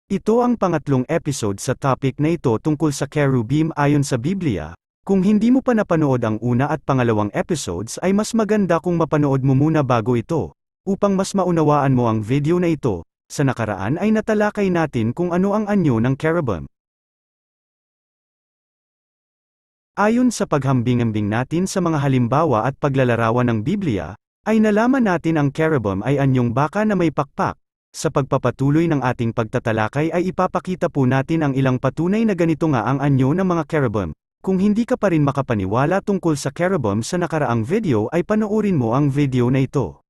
Ito ang pangatlong episode sa topic na ito tungkol sa cherubim ayon sa Biblia. Kung hindi mo pa napanood ang una at pangalawang episodes ay mas maganda kung mapanood mo muna bago ito, upang mas maunawaan mo ang video na ito. Sa nakaraan ay natalakay natin kung ano ang anyo ng cherubim. Ayon sa paghambing-ambing natin sa mga halimbawa at paglalarawan ng Biblia, ay nalaman natin ang cherubim ay anyong baka na may pakpak. Sa pagpapatuloy ng ating pagtatalakay ay ipapakita po natin ang ilang patunay na ganito nga ang anyo ng mga cherubim. Kung hindi ka pa rin makapaniwala tungkol sa cherubim sa nakaraang video ay panoorin mo ang video na ito.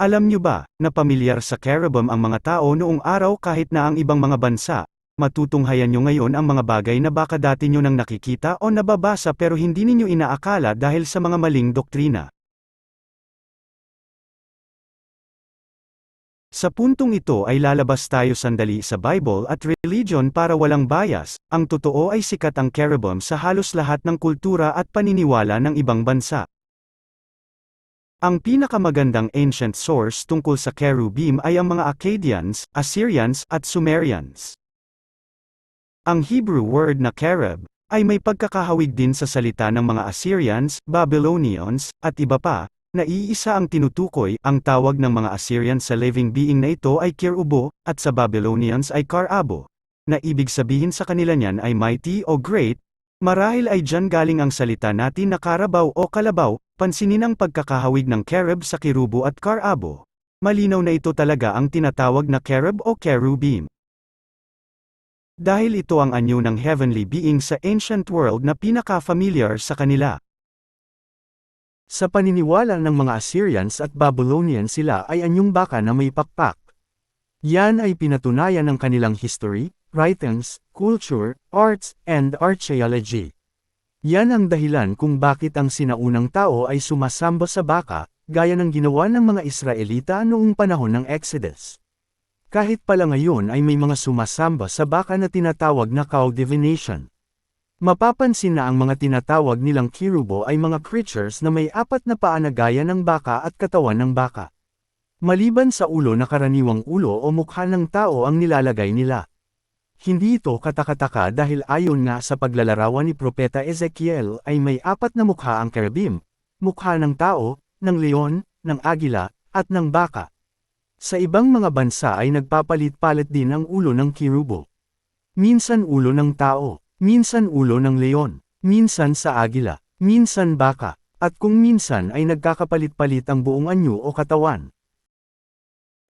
Alam nyo ba, na pamilyar sa cherubim ang mga tao noong araw kahit na ang ibang mga bansa? Matutunghayan nyo ngayon ang mga bagay na baka dati nyo nang nakikita o nababasa pero hindi ninyo inaakala dahil sa mga maling doktrina. Sa puntong ito ay lalabas tayo sandali sa Bible at religion para walang bias. Ang totoo ay sikat ang cherubim sa halos lahat ng kultura at paniniwala ng ibang bansa. Ang pinakamagandang ancient source tungkol sa cherubim ay ang mga Akkadians, Assyrians, at Sumerians. Ang Hebrew word na cherub ay may pagkakahawig din sa salita ng mga Assyrians, Babylonians, at iba pa, na iisa ang tinutukoy. Ang tawag ng mga Assyrians sa living being na ito ay Kerubo, at sa Babylonians ay Karabo, na ibig sabihin sa kanila niyan ay mighty o great. Marahil ay dyan galing ang salita natin na karabaw o kalabaw. Pansinin ang pagkakahawig ng cherub sa Kerubo at Karabo. Malinaw na ito talaga ang tinatawag na cherub o cherubim. Dahil ito ang anyo ng heavenly being sa ancient world na pinaka-familiar sa kanila. Sa paniniwala ng mga Assyrians at Babylonians sila ay anyong baka na may pakpak. Yan ay pinatunayan ng kanilang history, writings, culture, arts, and archaeology. Yan ang dahilan kung bakit ang sinaunang tao ay sumasamba sa baka, gaya ng ginawa ng mga Israelita noong panahon ng Exodus. Kahit pala ngayon ay may mga sumasamba sa baka na tinatawag na cow divination. Mapapansin na ang mga tinatawag nilang Kerubo ay mga creatures na may apat na paa na gaya ng baka at katawan ng baka. Maliban sa ulo na karaniwang ulo o mukha ng tao ang nilalagay nila. Hindi ito katakataka dahil ayon nga sa paglalarawan ni Propeta Ezekiel ay may apat na mukha ang cherubim, mukha ng tao, ng leon, ng agila, at ng baka. Sa ibang mga bansa ay nagpapalit-palit din ang ulo ng Kerubo. Minsan ulo ng tao. Minsan ulo ng leon, minsan sa agila, minsan baka, at kung minsan ay nagkakapalit-palit ang buong anyo o katawan.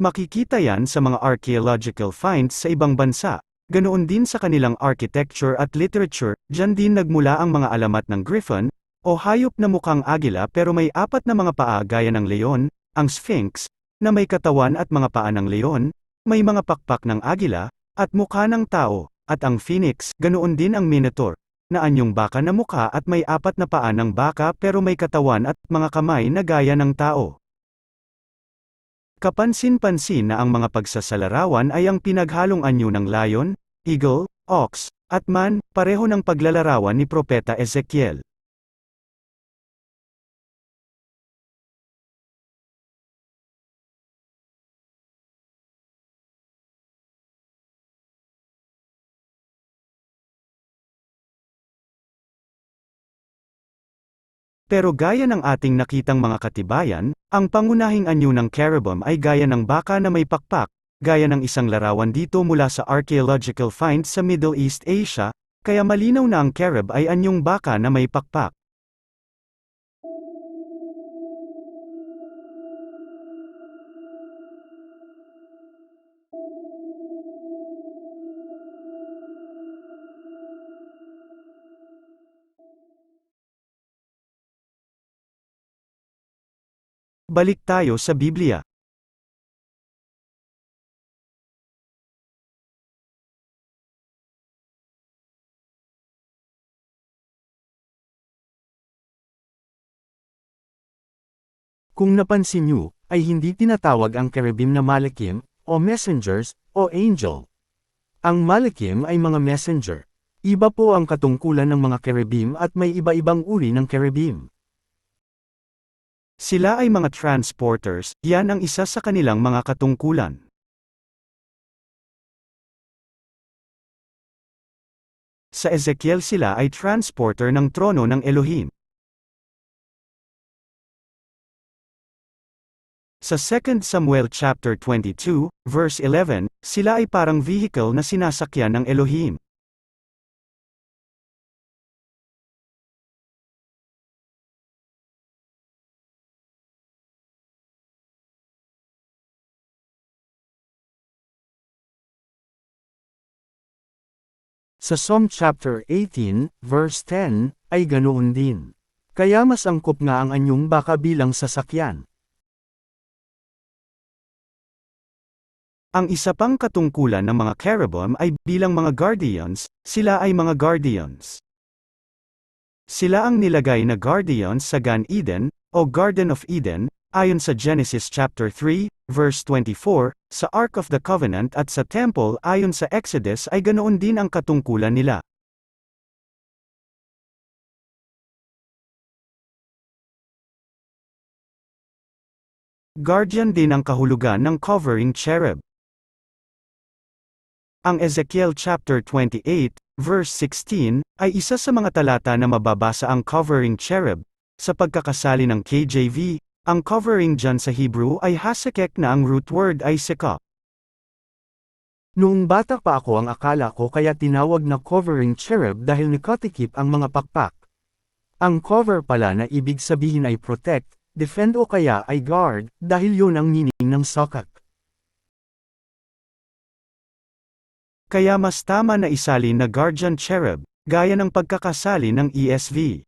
Makikita yan sa mga archaeological finds sa ibang bansa, ganoon din sa kanilang architecture at literature. Diyan din nagmula ang mga alamat ng griffon, o hayop na mukhang agila pero may apat na mga paa gaya ng leon, ang sphinx, na may katawan at mga paa ng leon, may mga pakpak ng agila, at mukha ng tao. At ang phoenix, ganoon din ang minotaur, na anyong baka na mukha at may apat na paa ng baka pero may katawan at mga kamay na gaya ng tao. Kapansin-pansin na ang mga pagsasalarawan ay ang pinaghalong anyo ng lion, eagle, ox, at man, pareho ng paglalarawan ni Propeta Ezekiel. Pero gaya ng ating nakitang mga katibayan, ang pangunahing anyo ng cherubim ay gaya ng baka na may pakpak, gaya ng isang larawan dito mula sa archaeological finds sa Middle East Asia, kaya malinaw na ang cherub ay anyong baka na may pakpak. Balik tayo sa Biblia. Kung napansin niyo, ay hindi tinatawag ang cherubim na malakim, o messengers, o angel. Ang malakim ay mga messenger. Iba po ang katungkulan ng mga cherubim at may iba-ibang uri ng cherubim. Sila ay mga transporters, yan ang isa sa kanilang mga katungkulan. Sa Ezekiel sila ay transporter ng trono ng Elohim. Sa 2 Samuel chapter 22, verse 11, sila ay parang vehicle na sinasakyan ng Elohim. Sa Psalm chapter 18, verse 10, ay ganoon din. Kaya mas angkop nga ang anyong baka bilang sasakyan. Ang isa pang katungkulan ng mga cherubim ay bilang mga guardians, sila ay mga guardians. Sila ang nilagay na guardians sa Gan Eden, o Garden of Eden, ayon sa Genesis chapter 3, verse 24, sa Ark of the Covenant at sa Temple ayon sa Exodus ay ganoon din ang katungkulan nila. Guardian din ang kahulugan ng covering cherub. Ang Ezekiel chapter 28, verse 16, ay isa sa mga talata na mababasa ang covering cherub. Sa pagkakasali ng KJV, ang covering dyan sa Hebrew ay hasekek na ang root word ay seka. Noong bata pa ako ang akala ko kaya tinawag na covering cherub dahil nakatikip ang mga pakpak. Ang cover pala na ibig sabihin ay protect, defend o kaya ay guard, dahil yun ang meaning ng sokak. Kaya mas tama na isalin na guardian cherub, gaya ng pagkakasali ng ESV.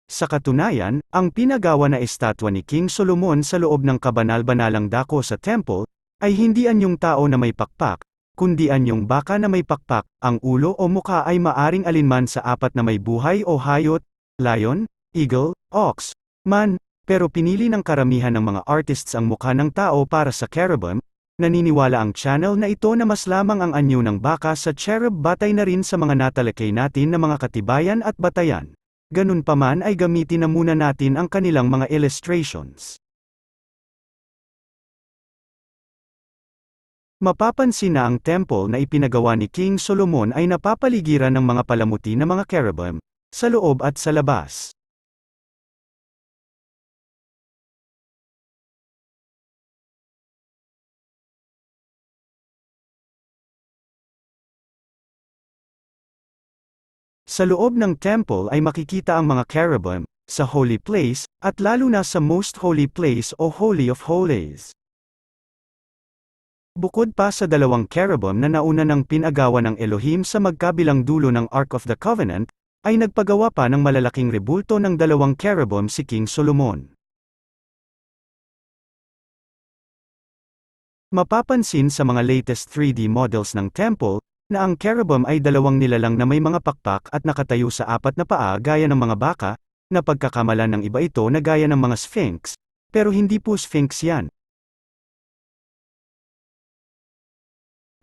Sa katunayan, ang pinagawa na estatwa ni King Solomon sa loob ng kabanal-banalang dako sa temple, ay hindi anyong tao na may pakpak, kundi anyong baka na may pakpak. Ang ulo o mukha ay maaring alinman sa apat na may buhay o hayop, lion, eagle, ox, man, pero pinili ng karamihan ng mga artists ang mukha ng tao para sa cherubim. Naniniwala ang channel na ito na mas lamang ang anyo ng baka sa cherub batay na rin sa mga natalakay natin na mga katibayan at batayan. Ganun pa man ay gamitin na muna natin ang kanilang mga illustrations. Mapapansin na ang temple na ipinagawa ni King Solomon ay napapaligiran ng mga palamuti na mga cherubim, sa loob at sa labas. Sa loob ng temple ay makikita ang mga cherubim, sa holy place, at lalo na sa most holy place o holy of holies. Bukod pa sa dalawang cherubim na nauna ng pinagawa ng Elohim sa magkabilang dulo ng Ark of the Covenant, ay nagpagawa pa ng malalaking rebulto ng dalawang cherubim si King Solomon. Mapapansin sa mga latest 3D models ng temple, na ang cherubim ay dalawang nilalang na may mga pakpak at nakatayo sa apat na paa gaya ng mga baka, na pagkakamalan ng iba ito na gaya ng mga sphinx, pero hindi po sphinx yan.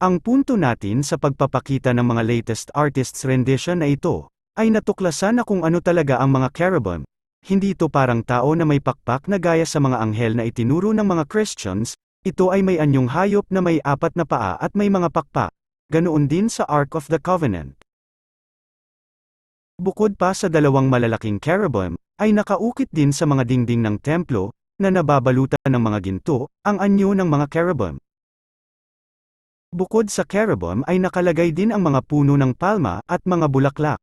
Ang punto natin sa pagpapakita ng mga latest artists' rendition na ito, ay natuklasan na kung ano talaga ang mga cherubim. Hindi ito parang tao na may pakpak na gaya sa mga anghel na itinuro ng mga Christians, ito ay may anyong hayop na may apat na paa at may mga pakpak. Ganoon din sa Ark of the Covenant. Bukod pa sa dalawang malalaking cherubim, ay nakaukit din sa mga dingding ng templo, na nababalutan ng mga ginto, ang anyo ng mga cherubim. Bukod sa cherubim ay nakalagay din ang mga puno ng palma at mga bulaklak.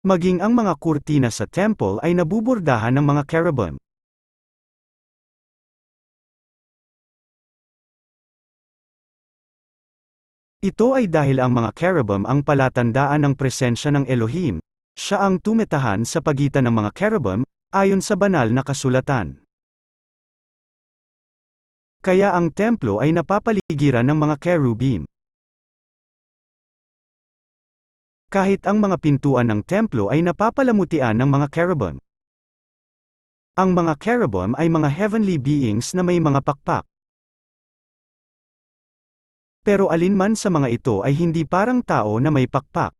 Maging ang mga kurtina sa temple ay nabubordahan ng mga cherubim. Ito ay dahil ang mga cherubim ang palatandaan ng presensya ng Elohim. Siya ang tumetahan sa pagitan ng mga cherubim, ayon sa banal na kasulatan. Kaya ang templo ay napapaligiran ng mga cherubim. Kahit ang mga pintuan ng templo ay napapalamutian ng mga cherubim. Ang mga cherubim ay mga heavenly beings na may mga pakpak. pero alinman sa mga ito ay hindi parang tao na may pakpak.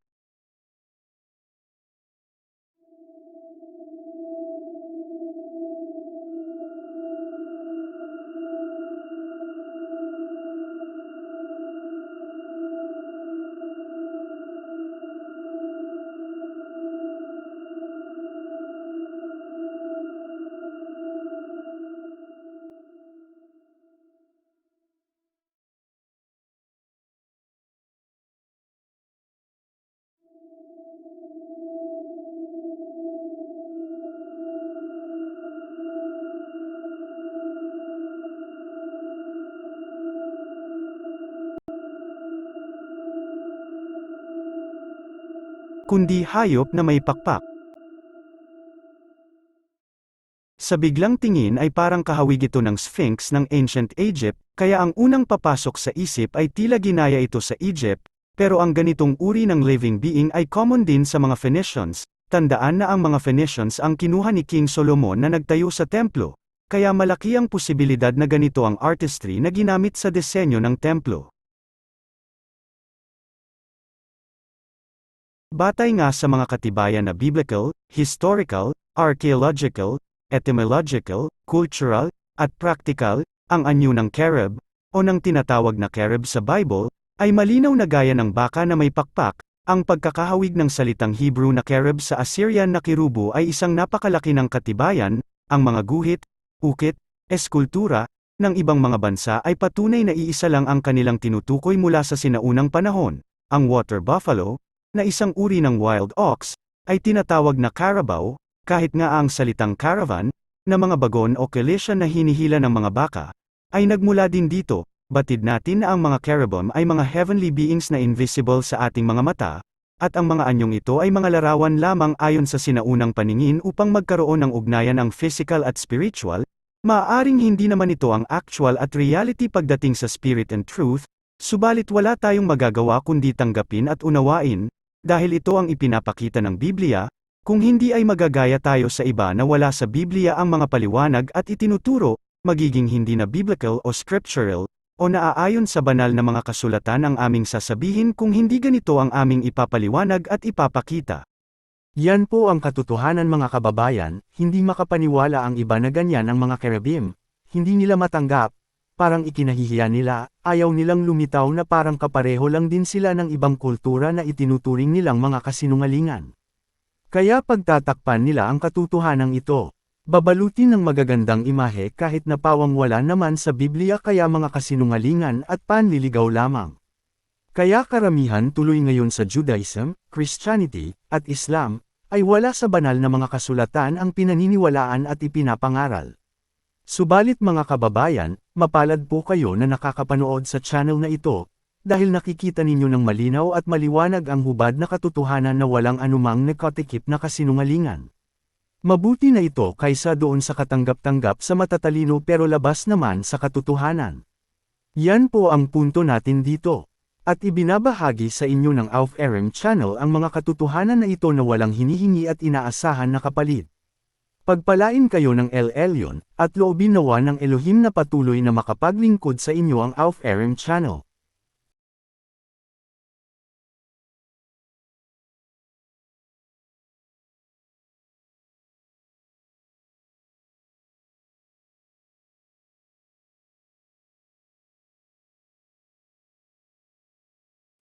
Kundi hayop na may pakpak. Sa biglang tingin ay parang kahawig ito ng Sphinx ng Ancient Egypt, kaya ang unang papasok sa isip ay tila ginaya ito sa Egypt, pero ang ganitong uri ng living being ay common din sa mga Phoenicians. Tandaan na ang mga Phoenicians ang kinuha ni King Solomon na nagtayo sa templo, kaya malaki ang posibilidad na ganito ang artistry na ginamit sa disenyo ng templo. Batay nga sa mga katibayan na biblical, historical, archaeological, etymological, cultural, at practical, ang anyo ng cherub, o ng tinatawag na cherub sa Bible, ay malinaw na gaya ng baka na may pakpak. Ang pagkakahawig ng salitang Hebrew na cherub sa Assyrian na kerubo ay isang napakalaki ng katibayan. Ang mga guhit, ukit, eskultura, ng ibang mga bansa ay patunay na iisa lang ang kanilang tinutukoy mula sa sinaunang panahon. Ang water buffalo, na isang uri ng wild ox, ay tinatawag na carabao, kahit nga ang salitang caravan, na mga bagon o kilisya na hinihila ng mga baka, ay nagmula din dito. Batid natin na ang mga cherubim ay mga heavenly beings na invisible sa ating mga mata, at ang mga anyong ito ay mga larawan lamang ayon sa sinaunang paningin upang magkaroon ng ugnayan ang physical at spiritual. Maaaring hindi naman ito ang actual at reality pagdating sa spirit and truth, subalit wala tayong magagawa kundi tanggapin at unawain, dahil ito ang ipinapakita ng Biblia. Kung hindi ay magagaya tayo sa iba na wala sa Biblia ang mga paliwanag at itinuturo, magiging hindi na biblical o scriptural, o naaayon sa banal na mga kasulatan ang aming sasabihin kung hindi ganito ang aming ipapaliwanag at ipapakita. Yan po ang katotohanan mga kababayan, hindi makapaniwala ang iba na ganyan ang mga cherubim. Hindi nila matanggap, parang ikinahihiya nila, ayaw nilang lumitaw na parang kapareho lang din sila ng ibang kultura na itinuturing nilang mga kasinungalingan. Kaya pagtatakpan nila ang katotohanan ito. Babalutin ng magagandang imahe kahit na pawang wala naman sa Biblia kaya mga kasinungalingan at panliligaw lamang. Kaya karamihan tuloy ngayon sa Judaism, Christianity, at Islam, ay wala sa banal na mga kasulatan ang pinaniniwalaan at ipinapangaral. Subalit mga kababayan, mapalad po kayo na nakakapanood sa channel na ito, dahil nakikita ninyo ng malinaw at maliwanag ang hubad na katotohanan na walang anumang nakatikip na kasinungalingan. Mabuti na ito kaysa doon sa katanggap-tanggap sa matatalino pero labas naman sa katotohanan. Yan po ang punto natin dito. At ibinabahagi sa inyo ng Auf Aram Channel ang mga katotohanan na ito na walang hinihingi at inaasahan na kapalit. Pagpalain kayo ng El Elyon, at loobin nawa ng Elohim na patuloy na makapaglingkod sa inyo ang Auf Aram Channel.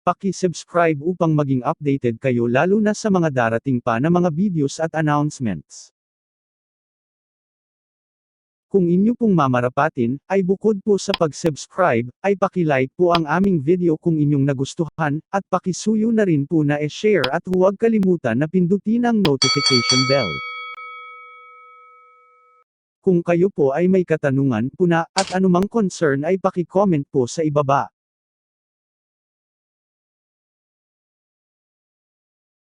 Paki-subscribe upang maging updated kayo lalo na sa mga darating pa na mga videos at announcements. Kung inyo pong mamarapatin, ay bukod po sa pag-subscribe, ay paki-like po ang aming video kung inyong nagustuhan, at pakisuyo na rin po na e-share at huwag kalimutan na pindutin ang notification bell. Kung kayo po ay may katanungan, puna, at anumang concern ay paki-comment po sa ibaba.